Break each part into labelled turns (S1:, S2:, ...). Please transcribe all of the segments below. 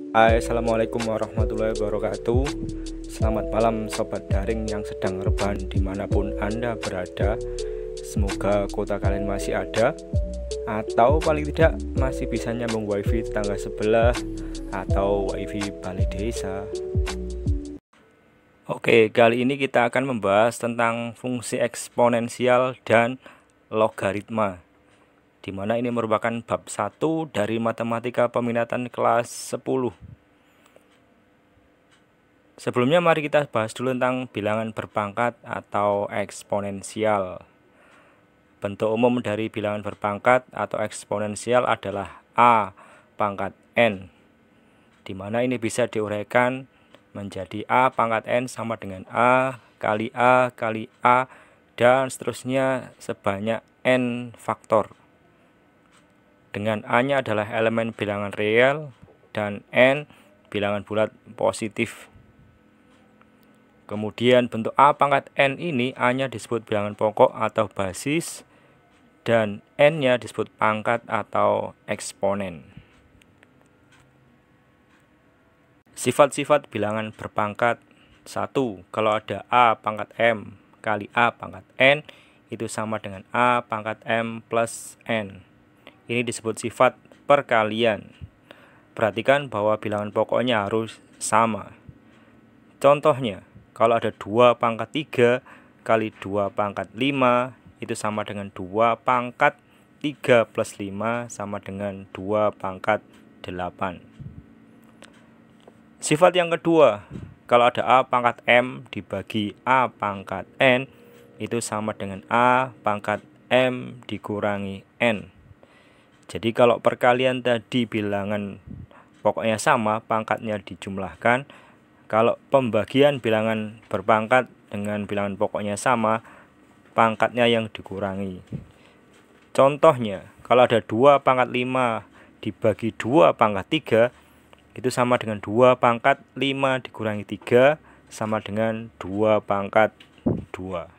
S1: Assalamualaikum warahmatullahi wabarakatuh. Selamat malam sobat daring yang sedang rebahan dimanapun Anda berada. Semoga kota kalian masih ada, atau paling tidak masih bisa nyambung wifi tetangga sebelah atau wifi balai desa. Oke, kali ini kita akan membahas tentang fungsi eksponensial dan logaritma, di mana ini merupakan bab 1 dari matematika peminatan kelas 10. Sebelumnya mari kita bahas dulu tentang bilangan berpangkat atau eksponensial. Bentuk umum dari bilangan berpangkat atau eksponensial adalah A pangkat N, di mana ini bisa diuraikan menjadi A pangkat N sama dengan A kali A kali A dan seterusnya sebanyak N faktor. Dengan A-nya adalah elemen bilangan real dan N bilangan bulat positif. Kemudian bentuk A pangkat N ini A-nya disebut bilangan pokok atau basis dan N-nya disebut pangkat atau eksponen. Sifat-sifat bilangan berpangkat: 1. Kalau ada A pangkat M kali A pangkat N itu sama dengan A pangkat M plus N. Ini disebut sifat perkalian. Perhatikan bahwa bilangan pokoknya harus sama. Contohnya, kalau ada 2 pangkat 3 kali 2 pangkat 5 itu sama dengan 2 pangkat 3 plus 5 sama dengan 2 pangkat 8. Sifat yang kedua, kalau ada A pangkat M dibagi A pangkat N itu sama dengan A pangkat M dikurangi N. Jadi kalau perkalian tadi bilangan pokoknya sama, pangkatnya dijumlahkan. Kalau pembagian bilangan berpangkat dengan bilangan pokoknya sama, pangkatnya yang dikurangi. Contohnya, kalau ada 2 pangkat 5 dibagi 2 pangkat 3, itu sama dengan 2 pangkat 5 dikurangi 3, sama dengan 2 pangkat 2.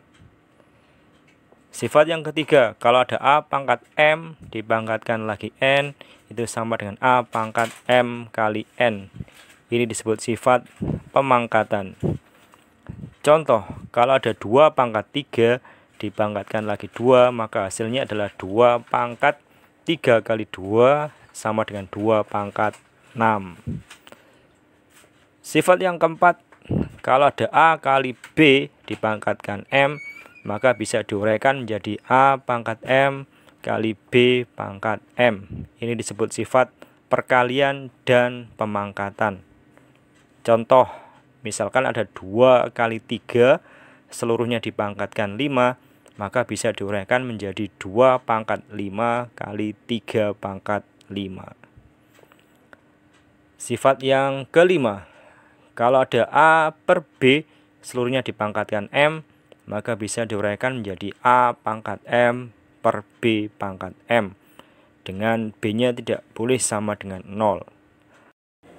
S1: Sifat yang ketiga, kalau ada A pangkat M dipangkatkan lagi N, itu sama dengan A pangkat M kali N. Ini disebut sifat pemangkatan. Contoh, kalau ada 2 pangkat 3 dipangkatkan lagi 2, maka hasilnya adalah 2 pangkat 3 kali 2 sama dengan 2 pangkat 6. Sifat yang keempat, kalau ada A kali B dipangkatkan M, maka bisa diuraikan menjadi A pangkat M kali B pangkat M. Ini disebut sifat perkalian dan pemangkatan. Contoh, misalkan ada 2 kali 3 seluruhnya dipangkatkan 5, maka bisa diuraikan menjadi 2 pangkat 5 kali 3 pangkat 5. Sifat yang kelima, kalau ada A per B seluruhnya dipangkatkan M, maka bisa diuraikan menjadi A pangkat M per B pangkat M, dengan B-nya tidak boleh sama dengan 0.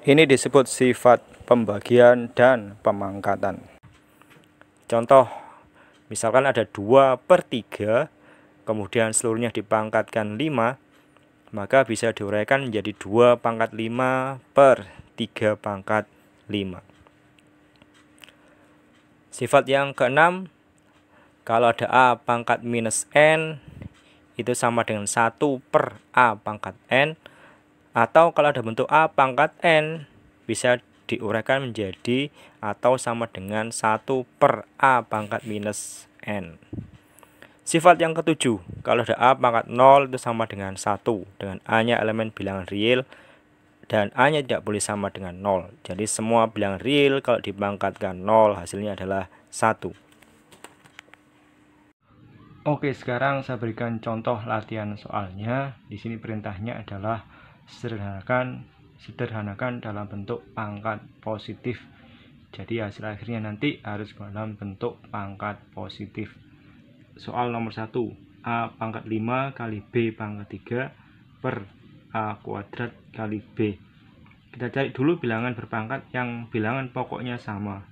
S1: Ini disebut sifat pembagian dan pemangkatan. Contoh, misalkan ada 2 per 3, kemudian seluruhnya dipangkatkan 5, maka bisa diuraikan menjadi 2 pangkat 5 per 3 pangkat 5. Sifat yang keenam, kalau ada A pangkat minus N itu sama dengan 1 per A pangkat N, atau kalau ada bentuk A pangkat N bisa diuraikan menjadi atau sama dengan 1 per A pangkat minus N. Sifat yang ketujuh, kalau ada A pangkat 0 itu sama dengan 1, dengan A-nya elemen bilangan real dan A-nya tidak boleh sama dengan 0. Jadi semua bilangan real kalau dipangkatkan 0 hasilnya adalah 1. Oke, sekarang saya berikan contoh latihan soalnya. Di sini perintahnya adalah sederhanakan dalam bentuk pangkat positif. Jadi hasil akhirnya nanti harus dalam bentuk pangkat positif. Soal nomor 1, A pangkat 5 kali B pangkat 3 per A kuadrat kali B. Kita cari dulu bilangan berpangkat yang bilangan pokoknya sama.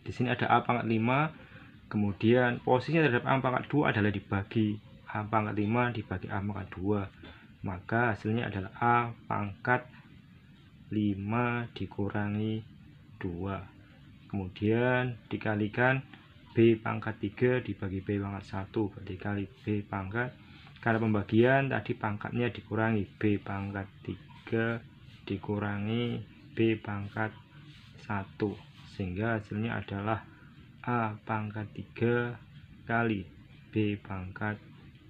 S1: Di sini ada A pangkat 5, kemudian posisinya terhadap A pangkat 2 adalah dibagi A pangkat 5 dibagi A pangkat 2. Maka hasilnya adalah A pangkat 5 dikurangi 2. Kemudian dikalikan B pangkat 3 dibagi B pangkat 1, berarti kali B pangkat. Karena pembagian tadi pangkatnya dikurangi, B pangkat 3 dikurangi B pangkat 1, sehingga hasilnya adalah A pangkat 3 kali B pangkat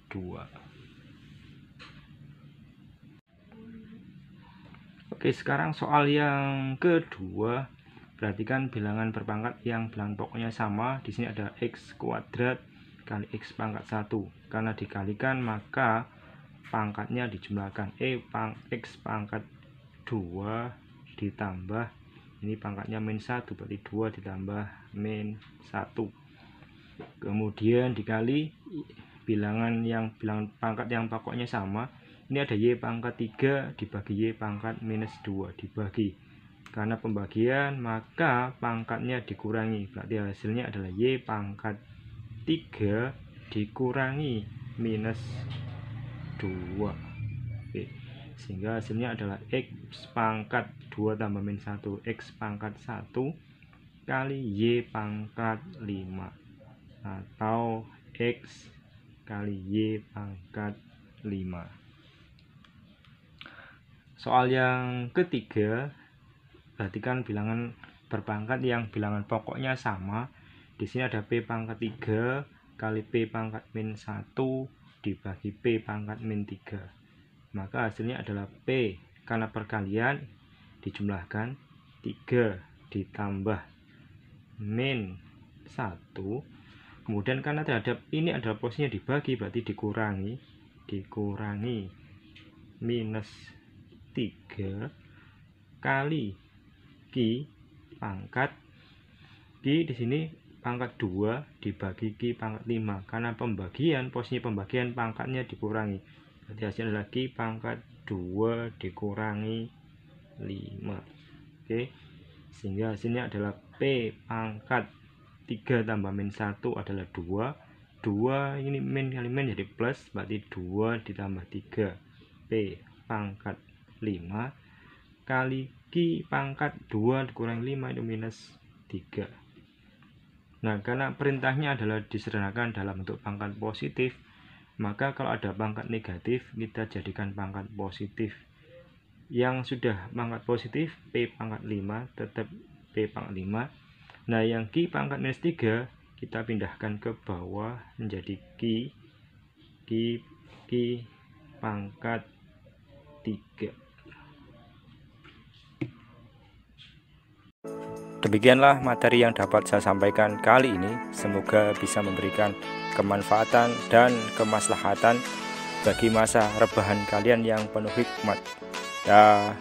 S1: 2. Oke, sekarang soal yang kedua. Perhatikan bilangan berpangkat yang bilangan pokoknya sama. Di sini ada X kuadrat kali X pangkat 1. Karena dikalikan maka pangkatnya dijumlahkan. X pangkat 2 ditambah, ini pangkatnya min 1, berarti 2 ditambah min 1. Kemudian dikali bilangan pangkat yang pokoknya sama. Ini ada Y pangkat 3 dibagi Y pangkat minus 2 dibagi. Karena pembagian maka pangkatnya dikurangi, berarti hasilnya adalah Y pangkat 3 dikurangi minus 2. Oke. Sehingga hasilnya adalah X pangkat 2 tambah min 1, X pangkat 1 kali Y pangkat 5, atau X kali Y pangkat 5. Soal yang ketiga, perhatikan bilangan berpangkat yang bilangan pokoknya sama. Di sini ada P pangkat 3 kali P pangkat min 1 dibagi P pangkat min 3. Maka hasilnya adalah P, karena perkalian dijumlahkan 3 ditambah min 1. Kemudian karena terhadap ini adalah posisinya dibagi, berarti dikurangi minus 3 kali Q pangkat Q di sini pangkat 2 dibagi Q pangkat 5. Karena posisi pembagian pangkatnya dikurangi, berarti hasilnya adalah Q pangkat 2 dikurangi 5. Oke, sehingga hasilnya adalah P pangkat 3 tambah min 1 adalah 2. 2 ini min kali min jadi plus, berarti 2 ditambah 3 P pangkat 5 kali Q pangkat 2 dikurangi 5 itu minus 3. Nah, karena perintahnya adalah disederhanakan dalam bentuk pangkat positif, maka kalau ada pangkat negatif kita jadikan pangkat positif. Yang sudah pangkat positif P pangkat 5 tetap P pangkat 5. Nah, yang Q pangkat minus 3 kita pindahkan ke bawah menjadi Q pangkat 3. Demikianlah materi yang dapat saya sampaikan kali ini. Semoga bisa memberikan kemanfaatan dan kemaslahatan bagi masa rebahan kalian yang penuh hikmat. Ya.